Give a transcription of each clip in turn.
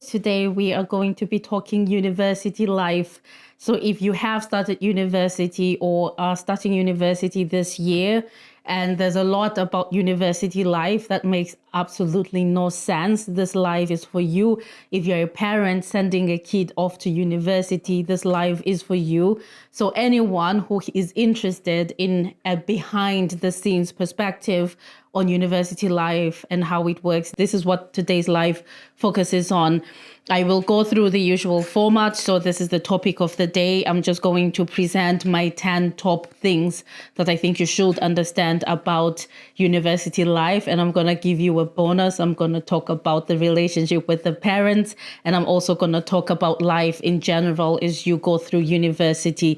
Today we are going to be talking university life. So if you have started university or are starting university this year, and there's a lot about university life that makes absolutely no sense, this life is for you. If you're a parent sending a kid off to university, this life is for you. So anyone who is interested in a behind the scenes perspective on university life and how it works, this is what today's live focuses on. I will go through the usual format. So this is the topic of the day. I'm just going to present my 10 top things that I think you should understand about university life. And I'm going to give you a bonus. I'm going to talk about the relationship with the parents. And I'm also going to talk about life in general as you go through university.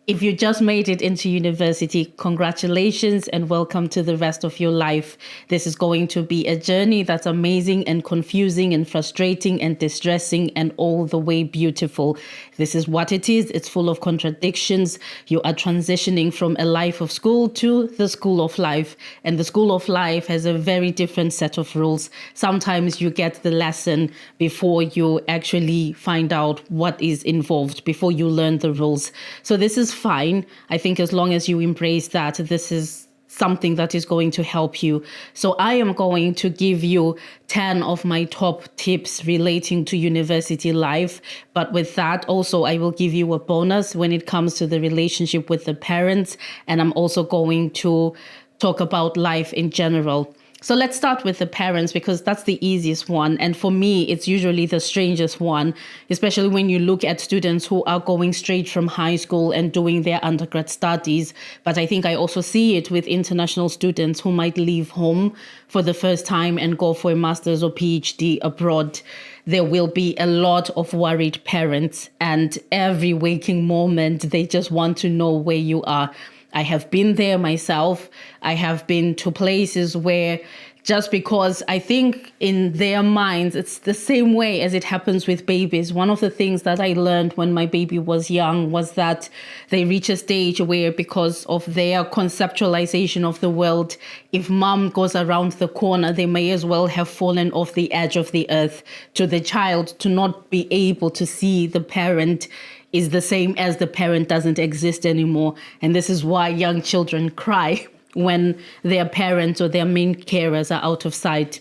If you just made it into university, congratulations and welcome to the rest of your life. This is going to be a journey that's amazing and confusing and frustrating and distressing and all the way beautiful. This is what it is. It's full of contradictions. You are transitioning from a life of school to the school of life. And the school of life has a very different set of rules. Sometimes you get the lesson before you actually find out what is involved, before you learn the rules. So this is fine. I think as long as you embrace that, this is something that is going to help you. So I am going to give you 10 of my top tips relating to university life. But with that, also, I will give you a bonus when it comes to the relationship with the parents. And I'm also going to talk about life in general. So let's start with the parents, because that's the easiest one. And for me, it's usually the strangest one, especially when you look at students who are going straight from high school and doing their undergrad studies. But I think I also see it with international students who might leave home for the first time and go for a master's or PhD abroad. There will be a lot of worried parents, and every waking moment, they just want to know where you are. I have been there myself. I have been to places where, just because I think in their minds, it's the same way as it happens with babies. One of the things that I learned when my baby was young was that they reach a stage where, because of their conceptualization of the world, if mom goes around the corner, they may as well have fallen off the edge of the earth. To the child, to not be able to see the parent is the same as the parent doesn't exist anymore. And this is why young children cry when their parents or their main carers are out of sight.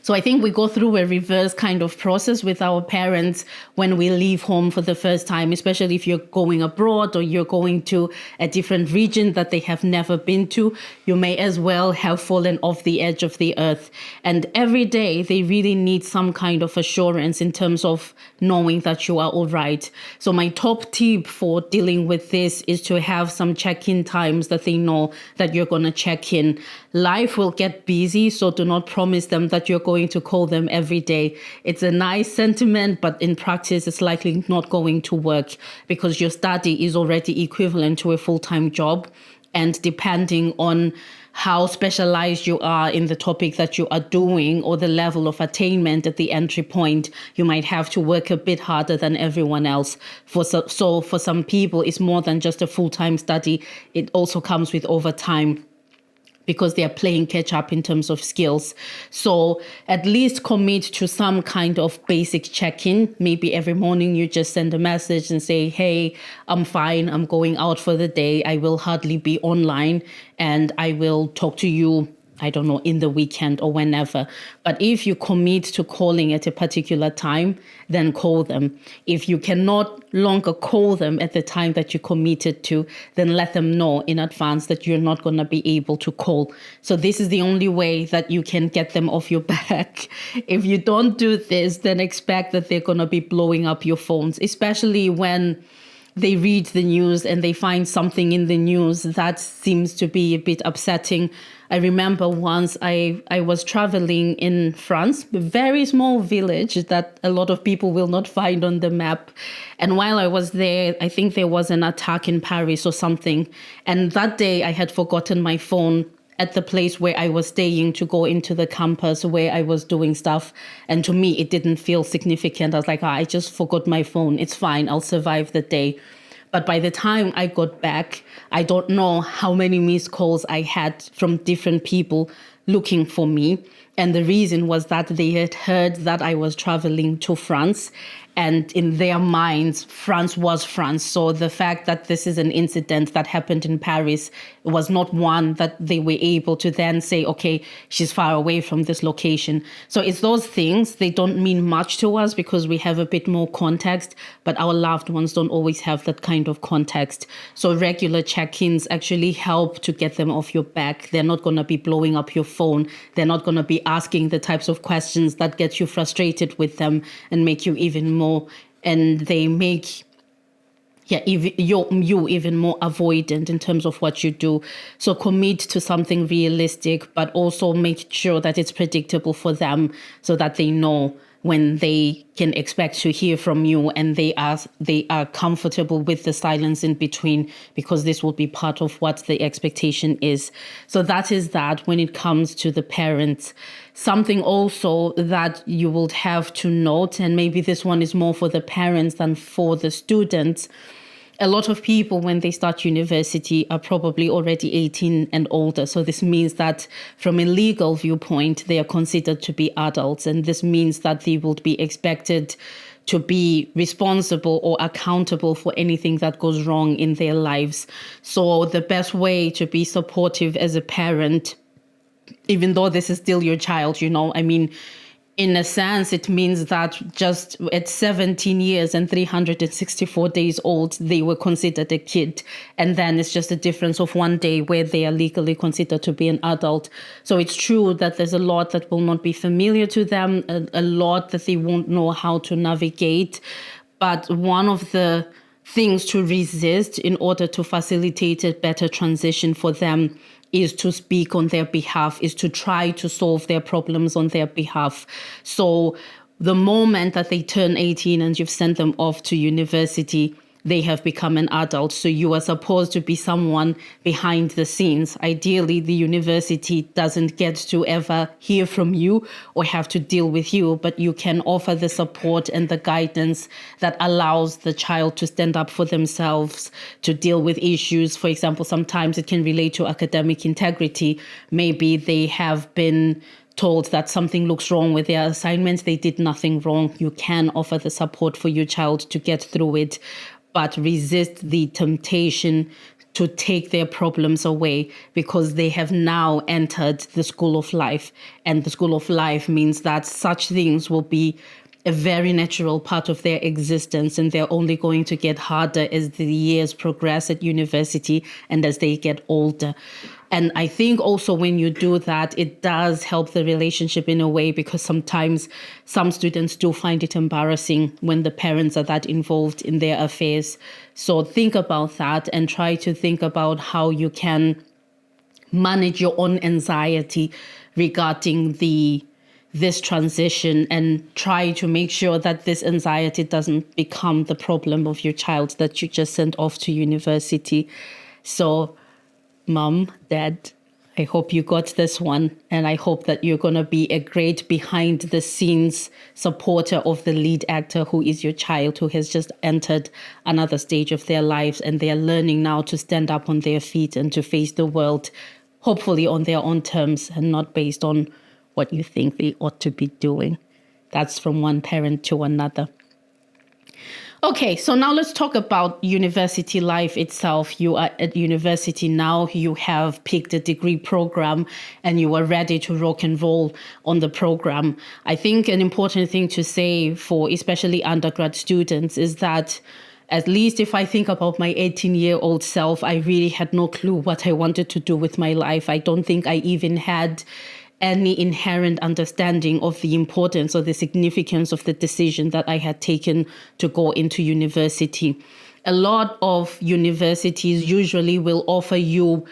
So I think we go through a reverse kind of process with our parents when we leave home for the first time, especially if you're going abroad or you're going to a different region that they have never been to. You may as well have fallen off the edge of the earth. And every day they really need some kind of assurance in terms of knowing that you are all right. So my top tip for dealing with this is to have some check-in times that they know that you're going to check in. Life will get busy, so do not promise them that you're going to call them every day. It's a nice sentiment, but in practice, it's likely not going to work because your study is already equivalent to a full-time job. And depending on how specialized you are in the topic that you are doing or the level of attainment at the entry point, you might have to work a bit harder than everyone else. So for some people, it's more than just a full-time study. It also comes with overtime, because they are playing catch up in terms of skills. So at least commit to some kind of basic check-in. Maybe every morning you just send a message and say, hey, I'm fine. I'm going out for the day. I will hardly be online and I will talk to you, I don't know, in the weekend or whenever. But if you commit to calling at a particular time, then call them. If you cannot longer call them at the time that you committed to, then let them know in advance that you're not going to be able to call. So this is the only way that you can get them off your back. If you don't do this, then expect that they're going to be blowing up your phones, especially when they read the news and they find something in the news that seems to be a bit upsetting. I remember once I was traveling in France, a very small village that a lot of people will not find on the map. And while I was there, I think there was an attack in Paris or something. And that day I had forgotten my phone at the place where I was staying to go into the campus where I was doing stuff. And to me, it didn't feel significant. I was like, I just forgot my phone. It's fine. I'll survive the day. But by the time I got back, I don't know how many missed calls I had from different people looking for me. And the reason was that they had heard that I was traveling to France. And in their minds, France was France. So the fact that this is an incident that happened in Paris was not one that they were able to then say, okay, she's far away from this location. So it's those things. They don't mean much to us because we have a bit more context, but our loved ones don't always have that kind of context. So regular check-ins actually help to get them off your back. They're not going to be blowing up your phone. They're not going to be asking the types of questions that get you frustrated with them and make you even more, and they make you even more avoidant in terms of what you do. So commit to something realistic, but also make sure that it's predictable for them so that they know when they can expect to hear from you, and they are comfortable with the silence in between, because this will be part of what the expectation is. So that is that when it comes to the parents. Something also that you will have to note, and maybe this one is more for the parents than for the students. A lot of people, when they start university, are probably already 18 and older. So this means that from a legal viewpoint, they are considered to be adults. And this means that they will be expected to be responsible or accountable for anything that goes wrong in their lives. So the best way to be supportive as a parent, even though this is still your child, in a sense, it means that just at 17 years and 364 days old, they were considered a kid. And then it's just a difference of one day where they are legally considered to be an adult. So it's true that there's a lot that will not be familiar to them, a lot that they won't know how to navigate. But one of the things to resist in order to facilitate a better transition for them is to speak on their behalf, is to try to solve their problems on their behalf. So the moment that they turn 18 and you've sent them off to university, they have become an adult. So you are supposed to be someone behind the scenes. Ideally, the university doesn't get to ever hear from you or have to deal with you, but you can offer the support and the guidance that allows the child to stand up for themselves, to deal with issues. For example, sometimes it can relate to academic integrity. Maybe they have been told that something looks wrong with their assignments. They did nothing wrong. You can offer the support for your child to get through it, but resist the temptation to take their problems away, because they have now entered the school of life. And the school of life means that such things will be a very natural part of their existence, and they're only going to get harder as the years progress at university and as they get older. And I think also when you do that, it does help the relationship in a way, because sometimes some students do find it embarrassing when the parents are that involved in their affairs. So think about that and try to think about how you can manage your own anxiety regarding this transition, and try to make sure that this anxiety doesn't become the problem of your child that you just sent off to university. So Mom, Dad, I hope you got this one, and I hope that you're going to be a great behind the scenes supporter of the lead actor who is your child, who has just entered another stage of their lives, and they are learning now to stand up on their feet and to face the world, hopefully on their own terms and not based on what you think they ought to be doing. That's from one parent to another. Okay, so now let's talk about university life itself. You are at university now, you have picked a degree program, and you are ready to rock and roll on the program. I think an important thing to say for especially undergrad students is that, at least if I think about my 18-year-old self, I really had no clue what I wanted to do with my life. I don't think I even had any inherent understanding of the importance or the significance of the decision that I had taken to go into university. A lot of universities usually will offer you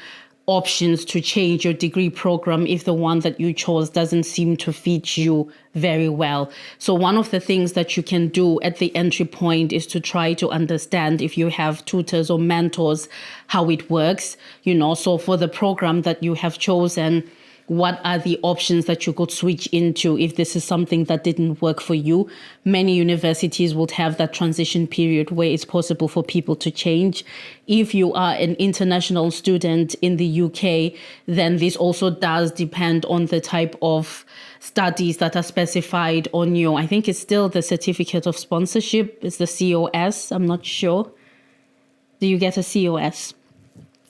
options to change your degree program if the one that you chose doesn't seem to fit you very well. So one of the things that you can do at the entry point is to try to understand, if you have tutors or mentors, how it works. So for the program that you have chosen, what are the options that you could switch into if this is something that didn't work for you. Many universities would have that transition period where it's possible for people to change. If you are an international student in the UK, then this also does depend on the type of studies that are specified on you. I think it's still the certificate of sponsorship. It's the COS. I'm not sure. Do you get a COS?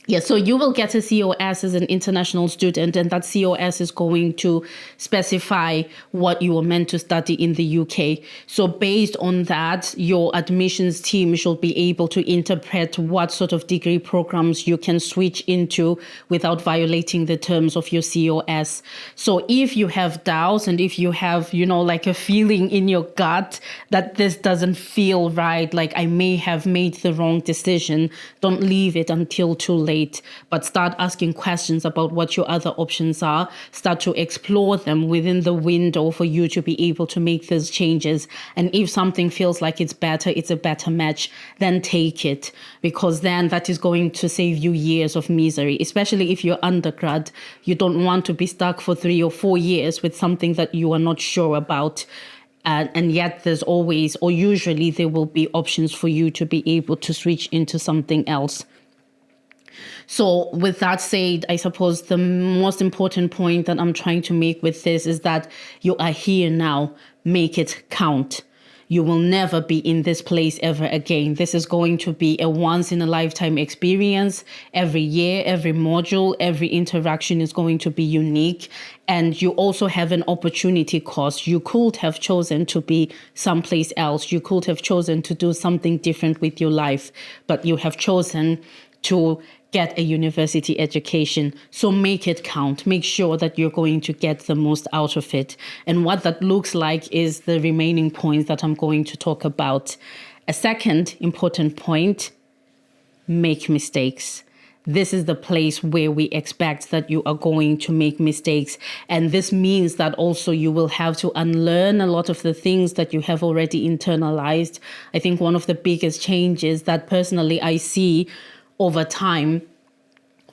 Yeah, so you will get a COS as an international student, and that COS is going to specify what you were meant to study in the UK. So based on that, your admissions team should be able to interpret what sort of degree programs you can switch into without violating the terms of your COS. So if you have doubts and if you have, like a feeling in your gut that this doesn't feel right, like I may have made the wrong decision, don't leave it until too late. But start asking questions about what your other options are. Start to explore them within the window for you to be able to make those changes. And if something feels like it's a better match, then take it, because then that is going to save you years of misery, especially if you're undergrad. You don't want to be stuck for 3 or 4 years with something that you are not sure about. And yet there's always, or usually there will be options for you to be able to switch into something else. So with that said, I suppose the most important point that I'm trying to make with this is that you are here now. Make it count. You will never be in this place ever again. This is going to be a once in a lifetime experience. Every year, every module, every interaction is going to be unique. And you also have an opportunity cost. You could have chosen to be someplace else. You could have chosen to do something different with your life, but you have chosen to get a university education. So make it count. Make sure that you're going to get the most out of it. And what that looks like is the remaining points that I'm going to talk about. A second important point, make mistakes. This is the place where we expect that you are going to make mistakes. And this means that also you will have to unlearn a lot of the things that you have already internalized. I think one of the biggest changes that personally I see over time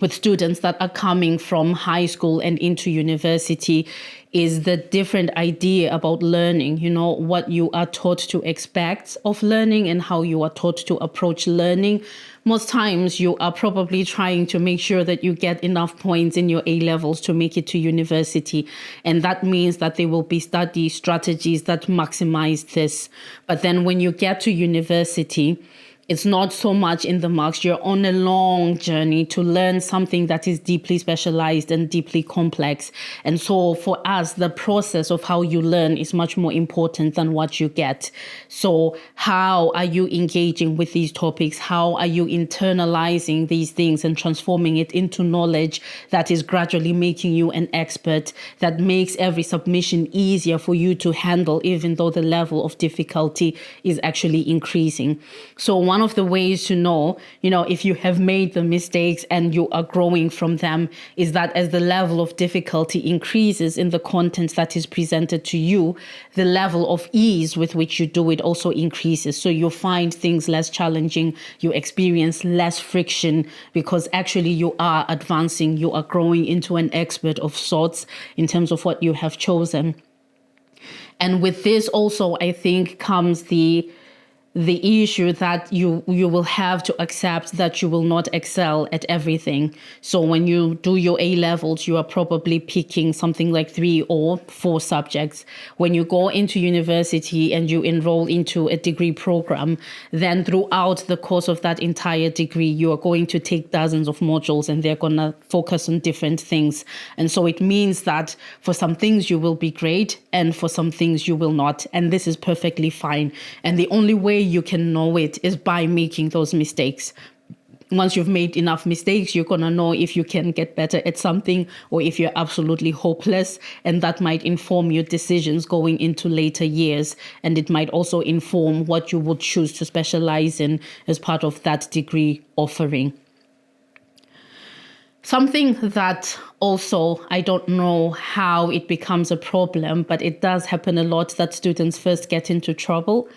with students that are coming from high school and into university is the different idea about learning, what you are taught to expect of learning and how you are taught to approach learning. Most times you are probably trying to make sure that you get enough points in your A-levels to make it to university. And that means that there will be study strategies that maximize this. But then when you get to university, it's not so much in the marks. You're on a long journey to learn something that is deeply specialized and deeply complex. And so for us, the process of how you learn is much more important than what you get. So how are you engaging with these topics? How are you internalizing these things and transforming it into knowledge that is gradually making you an expert, that makes every submission easier for you to handle, even though the level of difficulty is actually increasing? So one of the ways to know, if you have made the mistakes and you are growing from them is that as the level of difficulty increases in the content that is presented to you, the level of ease with which you do it also increases. So you find things less challenging, you experience less friction because actually you are advancing, you are growing into an expert of sorts in terms of what you have chosen. And with this also, I think, comes the issue that you will have to accept that you will not excel at everything. So when you do your A-levels, you are probably picking something like 3 or 4 subjects. When you go into university and you enroll into a degree program, then throughout the course of that entire degree, you are going to take dozens of modules and they're going to focus on different things. And so it means that for some things you will be great and for some things you will not. And this is perfectly fine. And the only way you can know it is by making those mistakes. Once you've made enough mistakes, you're going to know if you can get better at something or if you're absolutely hopeless. And that might inform your decisions going into later years. And it might also inform what you would choose to specialize in as part of that degree offering. Something that also, I don't know how it becomes a problem, but it does happen a lot that students first get into trouble.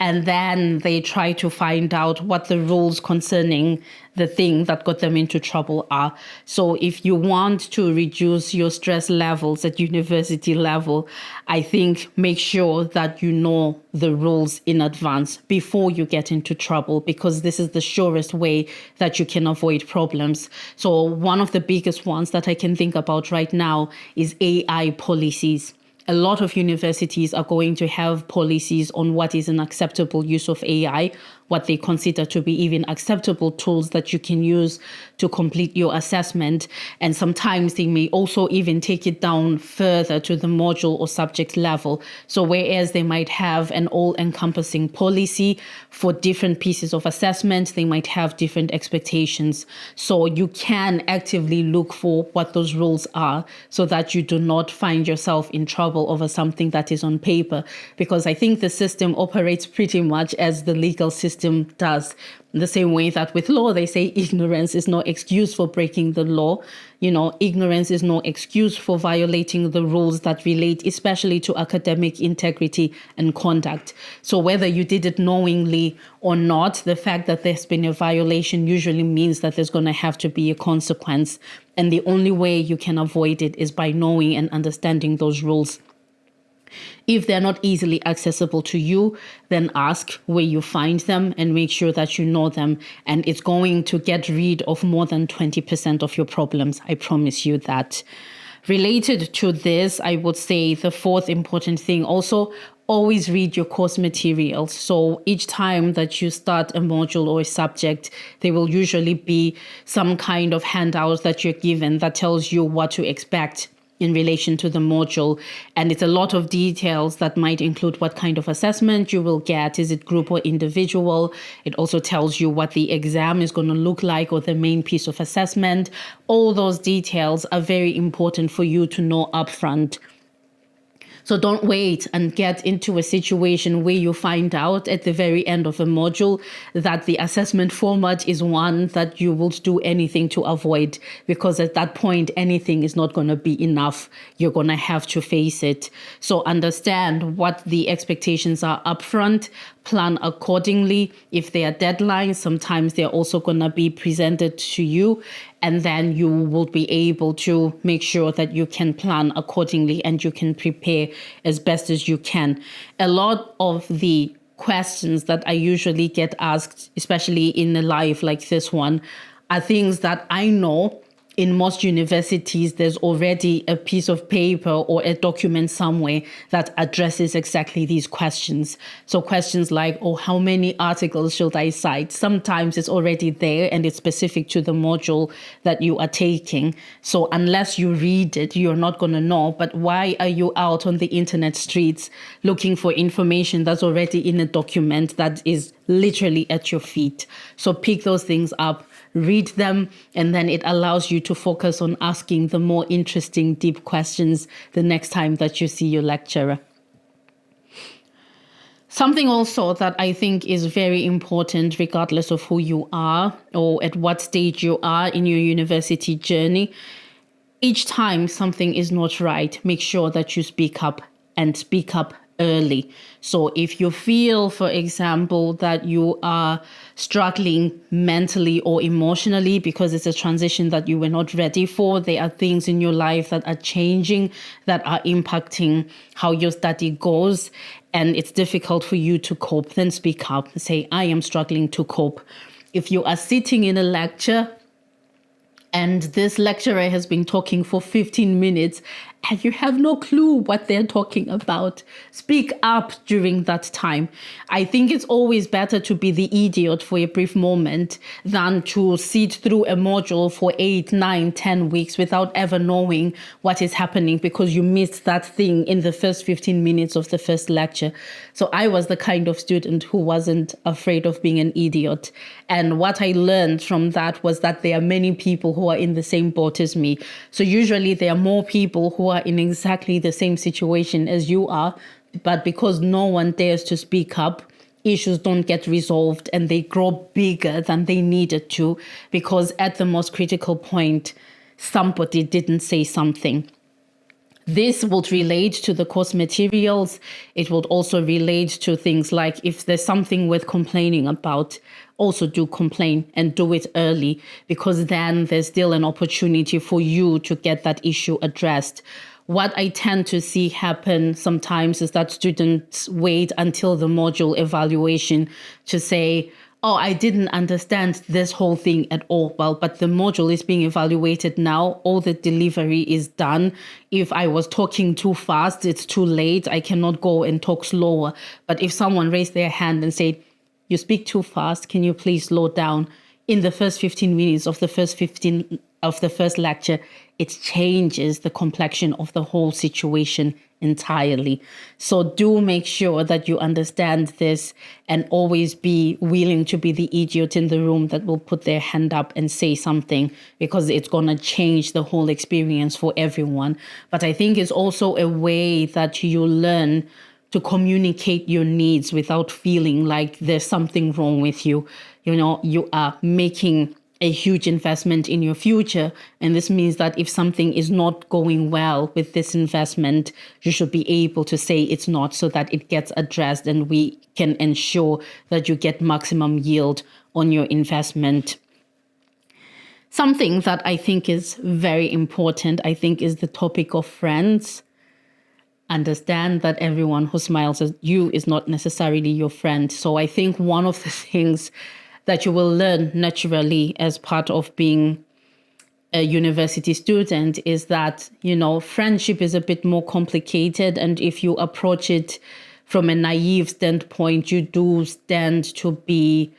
and then they try to find out what the rules concerning the thing that got them into trouble are. So if you want to reduce your stress levels at university level, I think make sure that you know the rules in advance before you get into trouble, because this is the surest way that you can avoid problems. So one of the biggest ones that I can think about right now is AI policies. A lot of universities are going to have policies on what is an acceptable use of AI, what they consider to be even acceptable tools that you can use to complete your assessment. And sometimes they may also even take it down further to the module or subject level. So whereas they might have an all-encompassing policy for different pieces of assessment, they might have different expectations. So you can actively look for what those rules are so that you do not find yourself in trouble over something that is on paper. Because I think the system operates pretty much as the legal system does. In the same way that with law, they say ignorance is no excuse for breaking the law. Ignorance is no excuse for violating the rules that relate especially to academic integrity and conduct. So whether you did it knowingly or not, the fact that there's been a violation usually means that there's going to have to be a consequence. And the only way you can avoid it is by knowing and understanding those rules. If they're not easily accessible to you, then ask where you find them and make sure that you know them. And it's going to get rid of more than 20% of your problems. I promise you that. Related to this, I would say the fourth important thing also, always read your course materials. So each time that you start a module or a subject, there will usually be some kind of handout that you're given that tells you what to expect in relation to the module. And it's a lot of details that might include what kind of assessment you will get. Is it group or individual? It also tells you what the exam is going to look like or the main piece of assessment. All those details are very important for you to know upfront. So don't wait and get into a situation where you find out at the very end of a module that the assessment format is one that you will do anything to avoid, because at that point, anything is not going to be enough. You're going to have to face it. So understand what the expectations are upfront, plan accordingly. If there are deadlines, sometimes they're also going to be presented to you, and then you will be able to make sure that you can plan accordingly and you can prepare as best as you can. A lot of the questions that I usually get asked, especially in a live like this one, are things that I know in most universities, there's already a piece of paper or a document somewhere that addresses exactly these questions. So questions like, how many articles should I cite? Sometimes it's already there and it's specific to the module that you are taking. So unless you read it, you're not going to know. But why are you out on the internet streets looking for information that's already in a document that is literally at your feet? So pick those things up, read them, and then it allows you to focus on asking the more interesting, deep questions the next time that you see your lecturer. Something also that I think is very important, regardless of who you are or at what stage you are in your university journey, each time something is not right, make sure that you speak up and speak up early. So if you feel, for example, that you are struggling mentally or emotionally because it's a transition that you were not ready for, there are things in your life that are changing, that are impacting how your study goes, and it's difficult for you to cope, then speak up and say, I am struggling to cope. If you are sitting in a lecture and this lecturer has been talking for 15 minutes and you have no clue what they're talking about, speak up during that time. I think it's always better to be the idiot for a brief moment than to sit through a module for 8, 9, 10 weeks without ever knowing what is happening because you missed that thing in the first 15 minutes of the first lecture. So I was the kind of student who wasn't afraid of being an idiot. And what I learned from that was that there are many people who are in the same boat as me. So usually there are more people who are in exactly the same situation as you are, but because no one dares to speak up, issues don't get resolved and they grow bigger than they needed to, because at the most critical point, somebody didn't say something. This would relate to the course materials. It would also relate to things like if there's something worth complaining about, also do complain and do it early, because then there's still an opportunity for you to get that issue addressed. What I tend to see happen sometimes is that students wait until the module evaluation to say, oh, I didn't understand this whole thing at all. Well, but the module is being evaluated now. All the delivery is done. If I was talking too fast, it's too late. I cannot go and talk slower. But if someone raised their hand and said, you speak too fast, can you please slow down? In the first 15 minutes of the first lecture, it changes the complexion of the whole situation entirely. So do make sure that you understand this and always be willing to be the idiot in the room that will put their hand up and say something, because it's going to change the whole experience for everyone. But I think it's also a way that you learn to communicate your needs without feeling like there's something wrong with you. You know, you are making a huge investment in your future. And this means that if something is not going well with this investment, you should be able to say it's not, so that it gets addressed and we can ensure that you get maximum yield on your investment. Something that I think is very important, I think, is the topic of friends. Understand that everyone who smiles at you is not necessarily your friend. So I think one of the things that you will learn naturally as part of being a university student is that, you know, friendship is a bit more complicated. And if you approach it from a naive standpoint, you do stand to be,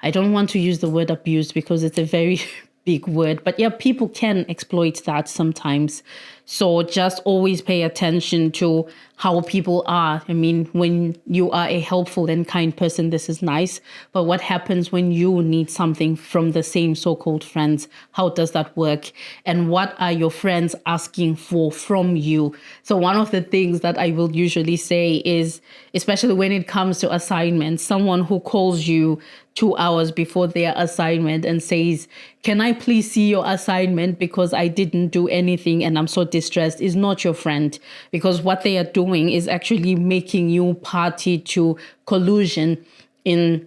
I don't want to use the word abused because it's a very big word, but yeah, people can exploit that sometimes. So just always pay attention to how people are. I mean, when you are a helpful and kind person, this is nice. But what happens when you need something from the same so-called friends? How does that work? And what are your friends asking for from you? So one of the things that I will usually say is, especially when it comes to assignments, someone who calls you 2 hours before their assignment and says, can I please see your assignment because I didn't do anything and I'm so distressed, is not your friend, because what they are doing is actually making you party to collusion in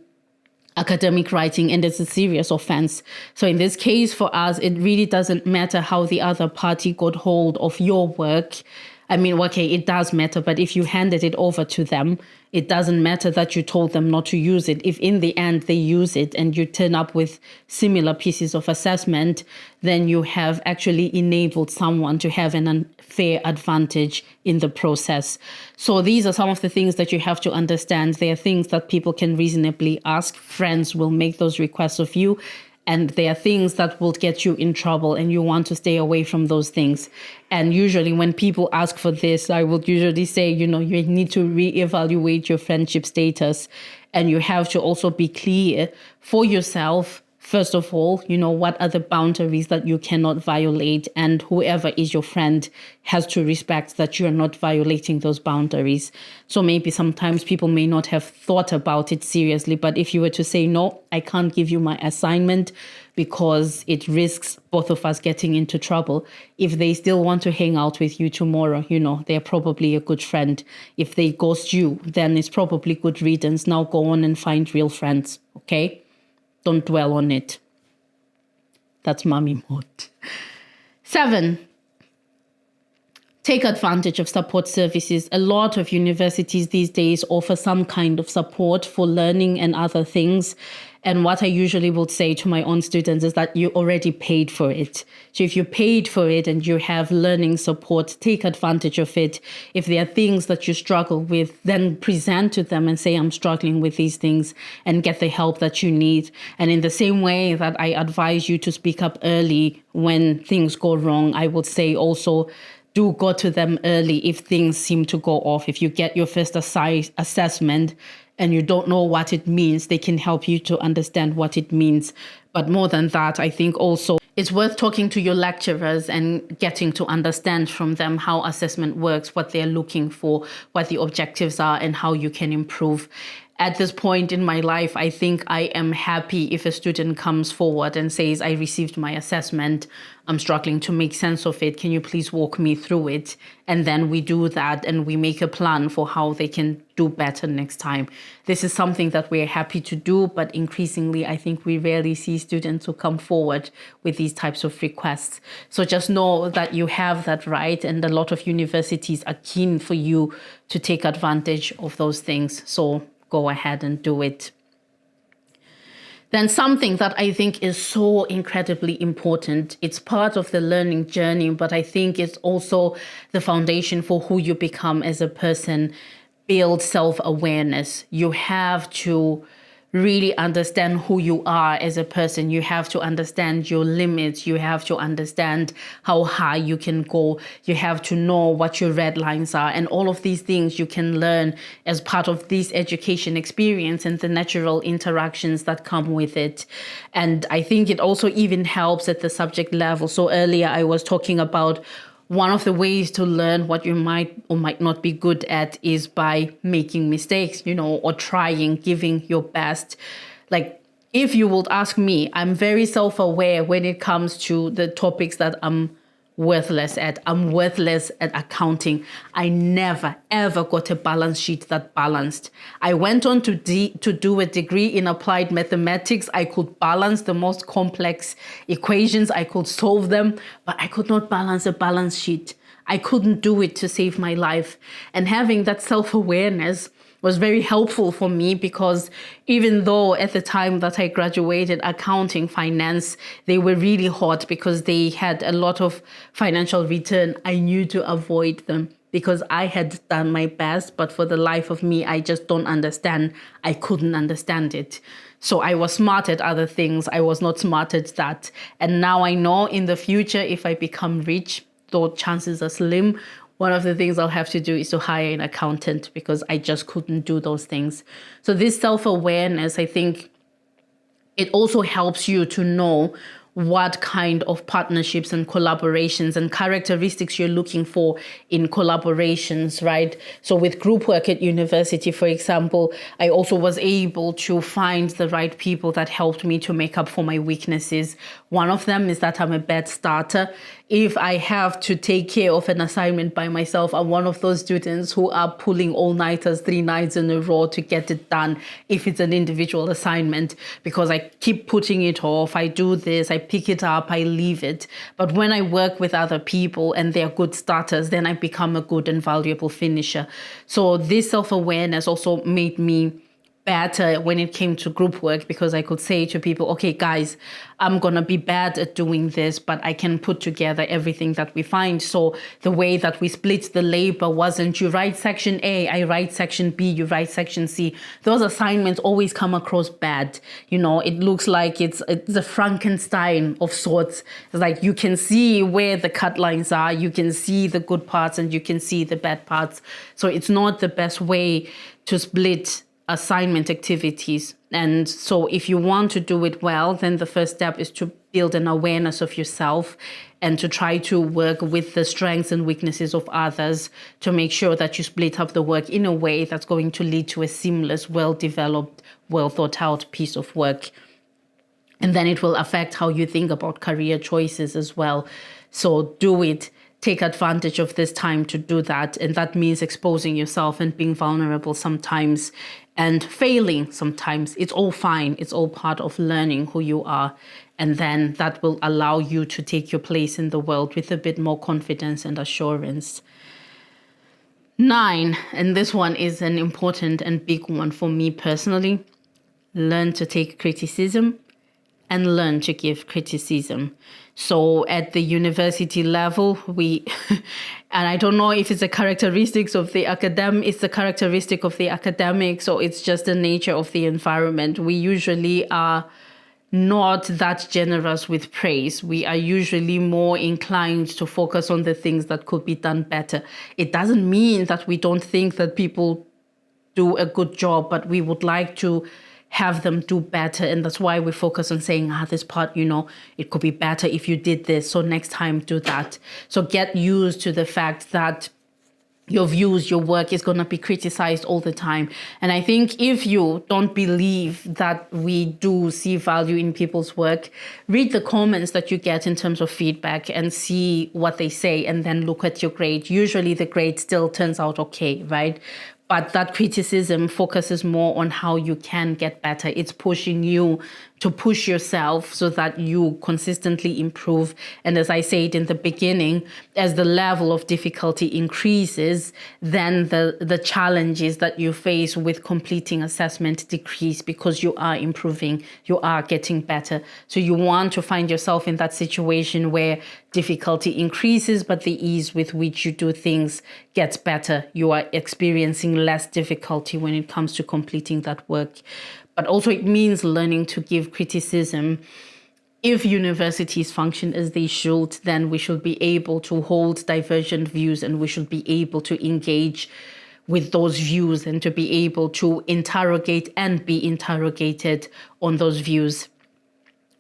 academic writing, and it's a serious offense. So in this case, for us, it really doesn't matter how the other party got hold of your work. I mean, okay, it does matter, but if you handed it over to them, it doesn't matter that you told them not to use it. If in the end they use it and you turn up with similar pieces of assessment, then you have actually enabled someone to have an unfair advantage in the process. So these are some of the things that you have to understand. They are things that people can reasonably ask. Friends will make those requests of you. And there are things that will get you in trouble and you want to stay away from those things. And usually when people ask for this, I would usually say, you know, you need to reevaluate your friendship status. And you have to also be clear for yourself. First of all, you know, what are the boundaries that you cannot violate? And whoever is your friend has to respect that you are not violating those boundaries. So maybe sometimes people may not have thought about it seriously, but if you were to say, no, I can't give you my assignment because it risks both of us getting into trouble. If they still want to hang out with you tomorrow, you know, they're probably a good friend. If they ghost you, then it's probably good riddance. Now go on and find real friends, okay? Don't dwell on it. That's mommy mode. 7, take advantage of support services. A lot of universities these days offer some kind of support for learning and other things. And what I usually would say to my own students is that you already paid for it. So if you paid for it and you have learning support, take advantage of it. If there are things that you struggle with, then present to them and say, I'm struggling with these things, and get the help that you need. And in the same way that I advise you to speak up early when things go wrong, I would say also, do go to them early if things seem to go off. If you get your first assessment and you don't know what it means, they can help you to understand what it means. But more than that, I think also it's worth talking to your lecturers and getting to understand from them how assessment works, what they're looking for, what the objectives are, and how you can improve. at this point in my life, I think I am happy if a student comes forward and says, I received my assessment, I'm struggling to make sense of it. Can you please walk me through it? And then we do that and we make a plan for how they can do better next time. This is something that we're happy to do, but increasingly, I think we rarely see students who come forward with these types of requests. So just know that you have that right, and a lot of universities are keen for you to take advantage of those things. So go ahead and do it. Then something that I think is so incredibly important, it's part of the learning journey, but I think it's also the foundation for who you become as a person. Build self-awareness. You have to really understand who you are as a person. You have to understand your limits. You have to understand how high you can go. You have to know what your red lines are. And all of these things you can learn as part of this education experience and the natural interactions that come with it. And I think it also even helps at the subject level. So earlier I was talking about one of the ways to learn what you might or might not be good at is by making mistakes, or trying, giving your best. Like, if you would ask me, I'm very self-aware when it comes to the topics that I'm worthless at. I'm worthless at accounting. I never, ever got a balance sheet that balanced. I went on to do a degree in applied mathematics. I could balance the most complex equations. I could solve them, but I could not balance a balance sheet. I couldn't do it to save my life. And having that self-awareness was very helpful for me, because even though at the time that I graduated accounting, finance, they were really hot because they had a lot of financial return, I knew to avoid them because I had done my best, but for the life of me, I just don't understand. I couldn't understand it. So I was smart at other things. I was not smart at that. And now I know in the future, if I become rich, though chances are slim, one of the things I'll have to do is to hire an accountant, because I just couldn't do those things. So this self-awareness, I think it also helps you to know what kind of partnerships and collaborations and characteristics you're looking for in collaborations, right? So with group work at university, for example, I also was able to find the right people that helped me to make up for my weaknesses. One of them is that I'm a bad starter. If I have to take care of an assignment by myself, I'm one of those students who are pulling all-nighters 3 nights in a row to get it done if it's an individual assignment, because I keep putting it off. I do this, I pick it up, I leave it. But when I work with other people and they're good starters, then I become a good and valuable finisher. So this self-awareness also made me better when it came to group work, because I could say to people, okay, guys, I'm going to be bad at doing this, but I can put together everything that we find. So the way that we split the labor wasn't you write section A, I write section B, you write section C. Those assignments always come across bad. It looks like it's a Frankenstein of sorts. It's like you can see where the cut lines are, you can see the good parts and you can see the bad parts. So it's not the best way to split assignment activities. And so if you want to do it well, then the first step is to build an awareness of yourself and to try to work with the strengths and weaknesses of others to make sure that you split up the work in a way that's going to lead to a seamless, well-developed, well-thought-out piece of work. And then it will affect how you think about career choices as well. So do it. Take advantage of this time to do that. And that means exposing yourself and being vulnerable sometimes and failing sometimes. It's all fine. It's all part of learning who you are. And then that will allow you to take your place in the world with a bit more confidence and assurance. 9, and this one is an important and big one for me personally. Learn to take criticism and learn to give criticism. So at the university level, we, and I don't know if it's a characteristics of the academic, it's the characteristic of the academics, or it's just the nature of the environment. We usually are not that generous with praise. We are usually more inclined to focus on the things that could be done better. It doesn't mean that we don't think that people do a good job, but we would like to have them do better. And that's why we focus on saying, this part, it could be better if you did this. So next time do that. So get used to the fact that your views, your work is going to be criticized all the time. And I think if you don't believe that we do see value in people's work, read the comments that you get in terms of feedback and see what they say, and then look at your grade. Usually the grade still turns out okay, right? But that criticism focuses more on how you can get better. It's pushing you to push yourself so that you consistently improve. And as I said in the beginning, as the level of difficulty increases, then the challenges that you face with completing assessment decrease, because you are improving, you are getting better. So you want to find yourself in that situation where difficulty increases, but the ease with which you do things gets better. You are experiencing less difficulty when it comes to completing that work. But also it means learning to give criticism. If universities function as they should, then we should be able to hold divergent views, and we should be able to engage with those views and to be able to interrogate and be interrogated on those views.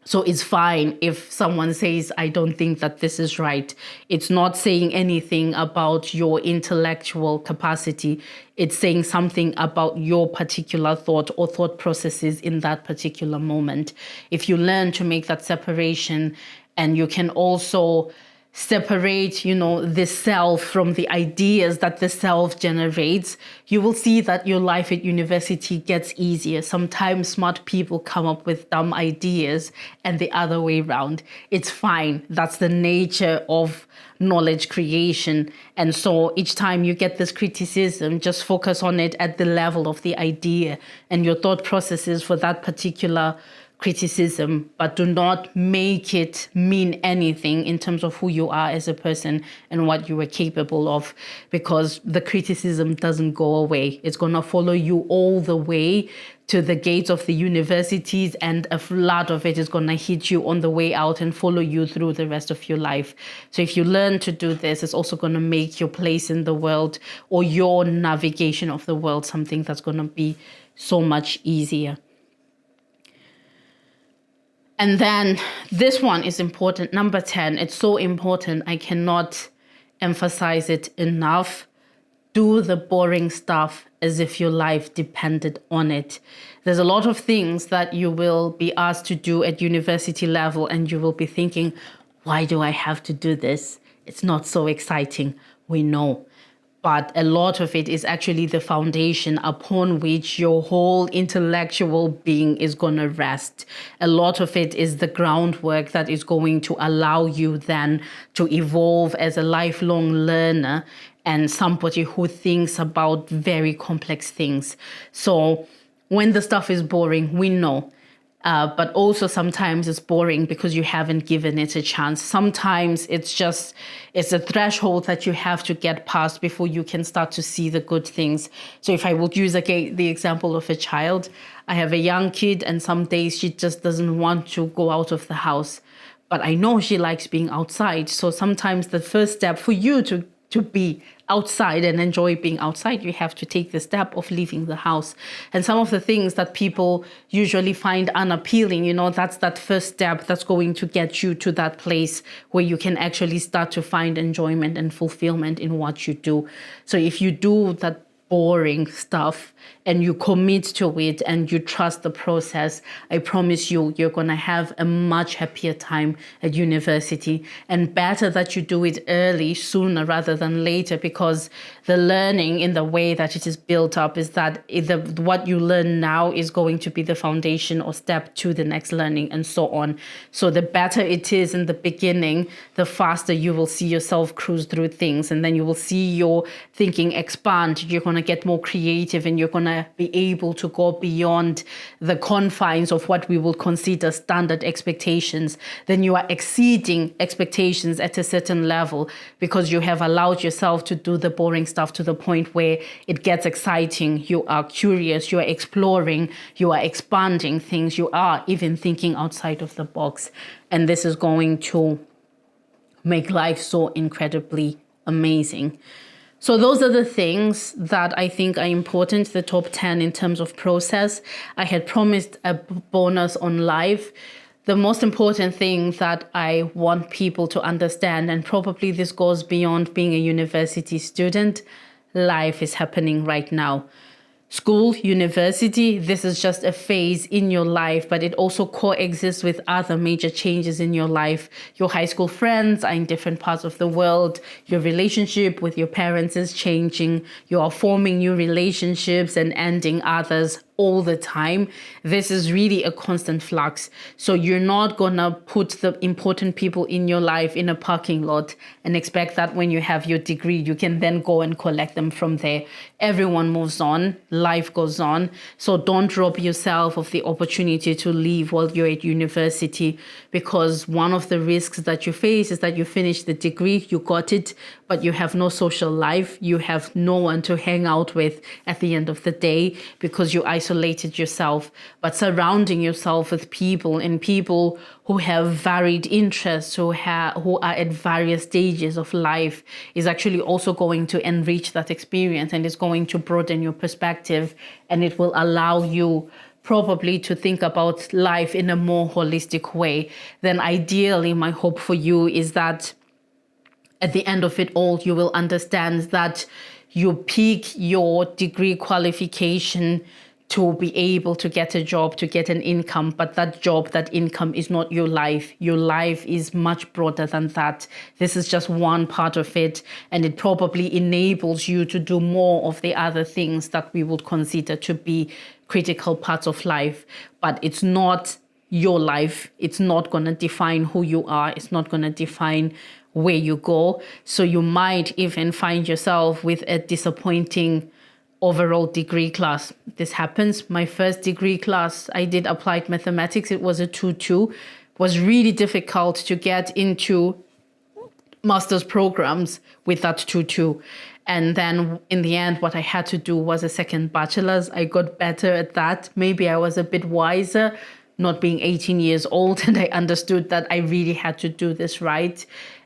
So it's fine if someone says, I don't think that this is right. It's not saying anything about your intellectual capacity. It's saying something about your particular thought or thought processes in that particular moment. If you learn to make that separation, and you can also separate, the self from the ideas that the self generates, you will see that your life at university gets easier. Sometimes smart people come up with dumb ideas, and the other way around. It's fine. That's the nature of knowledge creation. And so each time you get this criticism, just focus on it at the level of the idea and your thought processes for that particular criticism, but do not make it mean anything in terms of who you are as a person and what you are capable of, because the criticism doesn't go away. It's going to follow you all the way to the gates of the universities, and a lot of it is going to hit you on the way out and follow you through the rest of your life. So if you learn to do this, it's also going to make your place in the world, or your navigation of the world, something that's going to be so much easier. And then this one is important. Number 10, it's so important. I cannot emphasize it enough. Do the boring stuff as if your life depended on it. There's a lot of things that you will be asked to do at university level, and you will be thinking, why do I have to do this? It's not so exciting. We know. But a lot of it is actually the foundation upon which your whole intellectual being is going to rest. A lot of it is the groundwork that is going to allow you then to evolve as a lifelong learner and somebody who thinks about very complex things. So when the stuff is boring, we know. But also sometimes it's boring because you haven't given it a chance. Sometimes it's a threshold that you have to get past before you can start to see the good things. So if I would use again the example of a child, I have a young kid, and some days she just doesn't want to go out of the house. But I know she likes being outside. So sometimes the first step for you to be outside and enjoy being outside, you have to take the step of leaving the house. And some of the things that people usually find unappealing, that's that first step that's going to get you to that place where you can actually start to find enjoyment and fulfillment in what you do. So if you do that boring stuff and you commit to it and you trust the process, I promise you're going to have a much happier time at university. And better that you do it early, sooner rather than later, because the learning in the way that it is built up is that what you learn now is going to be the foundation or step to the next learning, and so on. So the better it is in the beginning, the faster you will see yourself cruise through things, and then you will see your thinking expand. You're going to get more creative, and you're going to be able to go beyond the confines of what we will consider standard expectations. Then you are exceeding expectations at a certain level because you have allowed yourself to do the boring stuff to the point where it gets exciting. You are curious, you are exploring, you are expanding things, you are even thinking outside of the box. And this is going to make life so incredibly amazing. So those are the things that I think are important, the top 10 in terms of process. I had promised a bonus on life. The most important thing that I want people to understand, and probably this goes beyond being a university student, life is happening right now. School, university, this is just a phase in your life, but it also coexists with other major changes in your life. Your high school friends are in different parts of the world. Your relationship with your parents is changing. You are forming new relationships and ending others all the time. This is really a constant flux. So you're not gonna put the important people in your life in a parking lot and expect that when you have your degree, you can then go and collect them from there. Everyone moves on, life goes on. So don't rob yourself of the opportunity to leave while you're at university, because one of the risks that you face is that you finish the degree, you got it, but you have no social life. You have no one to hang out with at the end of the day because you isolated yourself. But surrounding yourself with people, and people who have varied interests, who are at various stages of life, is actually also going to enrich that experience, and is going to broaden your perspective, and it will allow you probably to think about life in a more holistic way. Then ideally, my hope for you is that at the end of it all, you will understand that you pick your degree qualification to be able to get a job, to get an income, but that job, that income is not your life. Your life is much broader than that. This is just one part of it, and it probably enables you to do more of the other things that we would consider to be critical parts of life. But it's not your life. It's not going to define who you are. It's not going to define where you go. So you might even find yourself with a disappointing overall degree class. This happens. My first degree class, I did applied mathematics. It was a 2-2. It was really difficult to get into master's programs with that 2-2. And then in the end, what I had to do was a second bachelor's. I got better at that. Maybe I was a bit wiser, not being 18 years old, and I understood that I really had to do this right.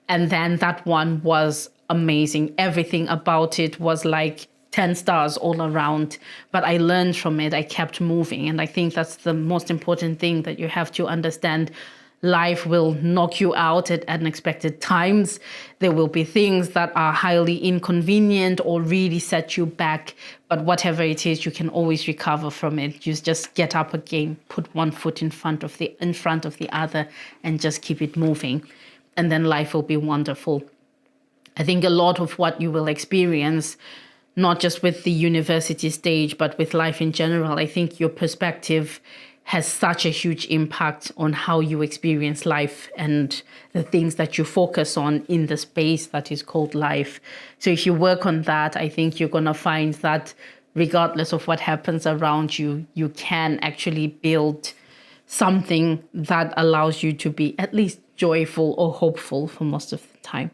And then that one was amazing. Everything about it was like 10 stars all around. But I learned from it. I kept moving. And I think that's the most important thing that you have to understand. Life will knock you out at unexpected times. There will be things that are highly inconvenient or really set you back. But whatever it is, you can always recover from it. You just get up again, put one foot in front of the other, and just keep it moving. And then life will be wonderful. I think a lot of what you will experience, not just with the university stage, but with life in general, I think your perspective has such a huge impact on how you experience life and the things that you focus on in the space that is called life. So if you work on that, I think you're going to find that regardless of what happens around you, you can actually build something that allows you to be at least joyful or hopeful for most of the time.